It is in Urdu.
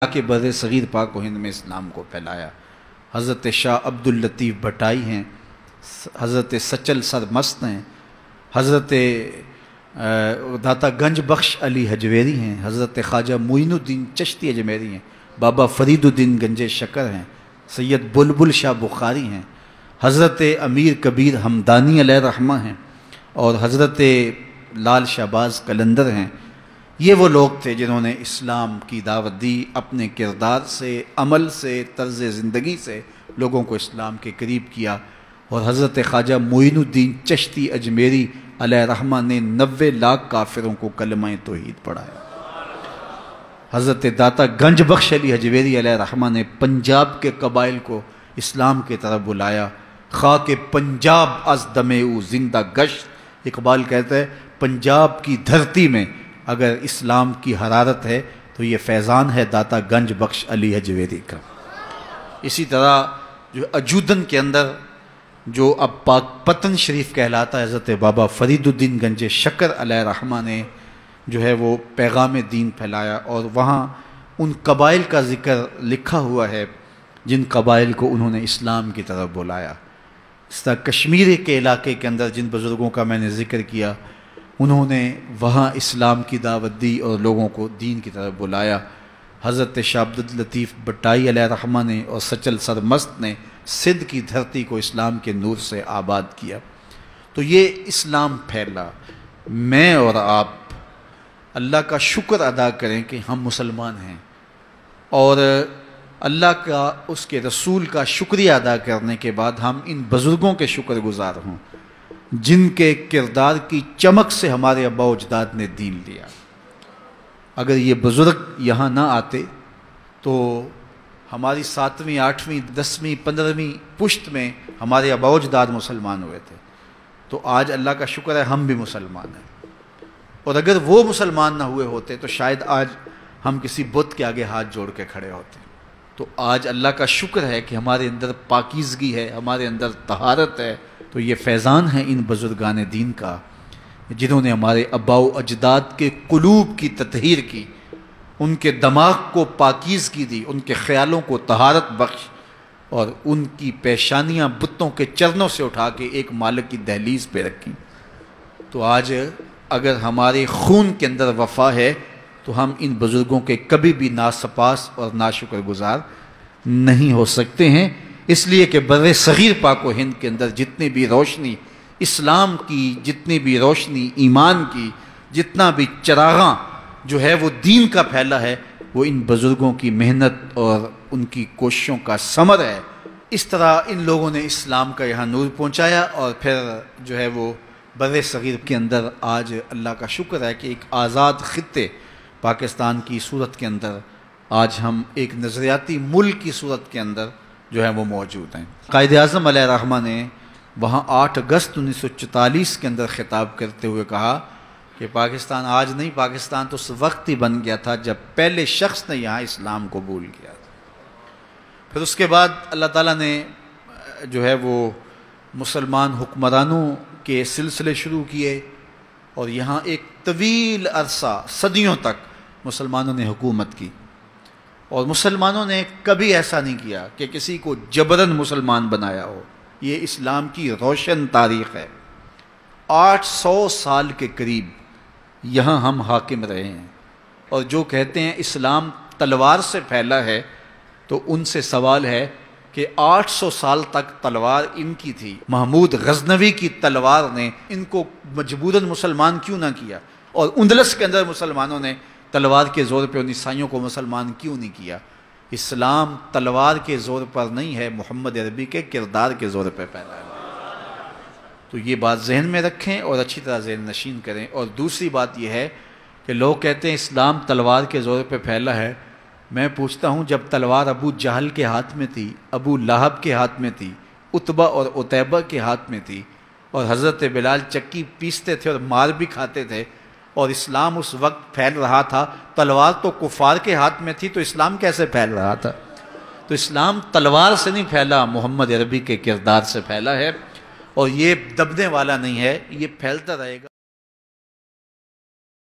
کہ بر صغیر پاک و ہند میں اسلام کو پھیلایا۔ حضرت شاہ عبداللطیف بھٹائی ہیں، حضرت سچل سرمست ہیں، حضرت داتا گنج بخش علی حجویری ہیں، حضرت خواجہ معین الدین چشتی اجمیری ہیں، بابا فرید الدین گنج شکر ہیں، سید بلبل شاہ بخاری ہیں، حضرت امیر کبیر ہمدانی علیہ رحمہ ہیں، اور حضرت لال شہباز قلندر ہیں۔ یہ وہ لوگ تھے جنہوں نے اسلام کی دعوت دی، اپنے کردار سے، عمل سے، طرز زندگی سے لوگوں کو اسلام کے قریب کیا۔ اور حضرت خواجہ معین الدین چشتی اجمیری علیہ رحمہ نے 90 لاکھ کافروں کو کلمہ توحید پڑھایا۔ حضرت داتا گنج بخش علی حجویری علیہ رحمہ نے پنجاب کے قبائل کو اسلام کی طرف بلایا۔ خاک پنجاب از دمے او زندہ گشت، اقبال کہتا ہے پنجاب کی دھرتی میں اگر اسلام کی حرارت ہے تو یہ فیضان ہے داتا گنج بخش علی حجویری کا۔ اسی طرح جو اجودن کے اندر جو اب پاک پتن شریف کہلاتا ہے، حضرت بابا فرید الدین گنج شکر علیہ رحمہ نے جو ہے وہ پیغام دین پھیلایا، اور وہاں ان قبائل کا ذکر لکھا ہوا ہے جن قبائل کو انہوں نے اسلام کی طرف بلایا۔ اس طرح کشمیر کے علاقے کے اندر جن بزرگوں کا میں نے ذکر کیا، انہوں نے وہاں اسلام کی دعوت دی اور لوگوں کو دین کی طرف بلایا۔ حضرت شاہ عبداللطیف بھٹائی علیہ رحمہ نے اور سچل سرمست نے سندھ کی دھرتی کو اسلام کے نور سے آباد کیا۔ تو یہ اسلام پھیلا۔ میں اور آپ اللہ کا شکر ادا کریں کہ ہم مسلمان ہیں، اور اللہ کا، اس کے رسول کا شکریہ ادا کرنے کے بعد ہم ان بزرگوں کے شکر گزار ہوں جن کے کردار کی چمک سے ہمارے آباء و اجداد نے دین لیا۔ اگر یہ بزرگ یہاں نہ آتے تو ہماری 7ویں 8ویں 10ویں 15ویں پشت میں ہمارے آباء و اجداد مسلمان ہوئے تھے، تو آج اللہ کا شکر ہے ہم بھی مسلمان ہیں۔ اور اگر وہ مسلمان نہ ہوئے ہوتے تو شاید آج ہم کسی بت کے آگے ہاتھ جوڑ کے کھڑے ہوتے۔ تو آج اللہ کا شکر ہے کہ ہمارے اندر پاکیزگی ہے، ہمارے اندر طہارت ہے۔ تو یہ فیضان ہے ان بزرگان دین کا جنہوں نے ہمارے آباء و اجداد کے قلوب کی تطہیر کی، ان کے دماغ کو پاکیزگی دی، ان کے خیالوں کو طہارت بخش، اور ان کی پیشانیاں بتوں کے چرنوں سے اٹھا کے ایک مالک کی دہلیز پہ رکھیں۔ تو آج اگر ہمارے خون کے اندر وفا ہے تو ہم ان بزرگوں کے کبھی بھی ناسپاس اور ناشکر گزار نہیں ہو سکتے ہیں، اس لیے کہ بر صغیر پاک و ہند کے اندر جتنی بھی روشنی اسلام کی، جتنی بھی روشنی ایمان کی، جتنا بھی چراغاں جو ہے وہ دین کا پھیلا ہے، وہ ان بزرگوں کی محنت اور ان کی کوششوں کا ثمر ہے۔ اس طرح ان لوگوں نے اسلام کا یہاں نور پہنچایا، اور پھر جو ہے وہ بر صغیر کے اندر آج اللہ کا شکر ہے کہ ایک آزاد خطے پاکستان کی صورت کے اندر آج ہم ایک نظریاتی ملک کی صورت کے اندر جو ہے وہ موجود ہیں۔ قائد اعظم علیہ رحمہ نے وہاں 8 اگست 1944 کے اندر خطاب کرتے ہوئے کہا کہ پاکستان آج نہیں، پاکستان تو اس وقت ہی بن گیا تھا جب پہلے شخص نے یہاں اسلام قبول کیا تھا۔ پھر اس کے بعد اللہ تعالیٰ نے جو ہے وہ مسلمان حکمرانوں کے سلسلے شروع کیے، اور یہاں ایک طویل عرصہ صدیوں تک مسلمانوں نے حکومت کی، اور مسلمانوں نے کبھی ایسا نہیں کیا کہ کسی کو جبراً مسلمان بنایا ہو۔ یہ اسلام کی روشن تاریخ ہے۔ 800 سال کے قریب یہاں ہم حاکم رہے ہیں، اور جو کہتے ہیں اسلام تلوار سے پھیلا ہے تو ان سے سوال ہے کہ 800 سال تک تلوار ان کی تھی، محمود غزنوی کی تلوار نے ان کو مجبوراً مسلمان کیوں نہ کیا، اور اندلس کے اندر مسلمانوں نے تلوار کے زور پہ ان عیسائیوں کو مسلمان کیوں نہیں کیا؟ اسلام تلوار کے زور پر نہیں ہے، محمد عربی کے کردار کے زور پہ پھیلا ہے۔ تو یہ بات ذہن میں رکھیں اور اچھی طرح ذہن نشین کریں۔ اور دوسری بات یہ ہے کہ لوگ کہتے ہیں اسلام تلوار کے زور پہ پھیلا ہے۔ میں پوچھتا ہوں، جب تلوار ابو جہل کے ہاتھ میں تھی، ابو لہب کے ہاتھ میں تھی، عتبہ اور عتیبہ کے ہاتھ میں تھی، اور حضرت بلال چکی پیستے تھے اور مار بھی کھاتے تھے، اور اسلام اس وقت پھیل رہا تھا، تلوار تو کفار کے ہاتھ میں تھی، تو اسلام کیسے پھیل رہا تھا؟ تو اسلام تلوار سے نہیں پھیلا، محمد عربی کے کردار سے پھیلا ہے، اور یہ دبنے والا نہیں ہے، یہ پھیلتا رہے گا۔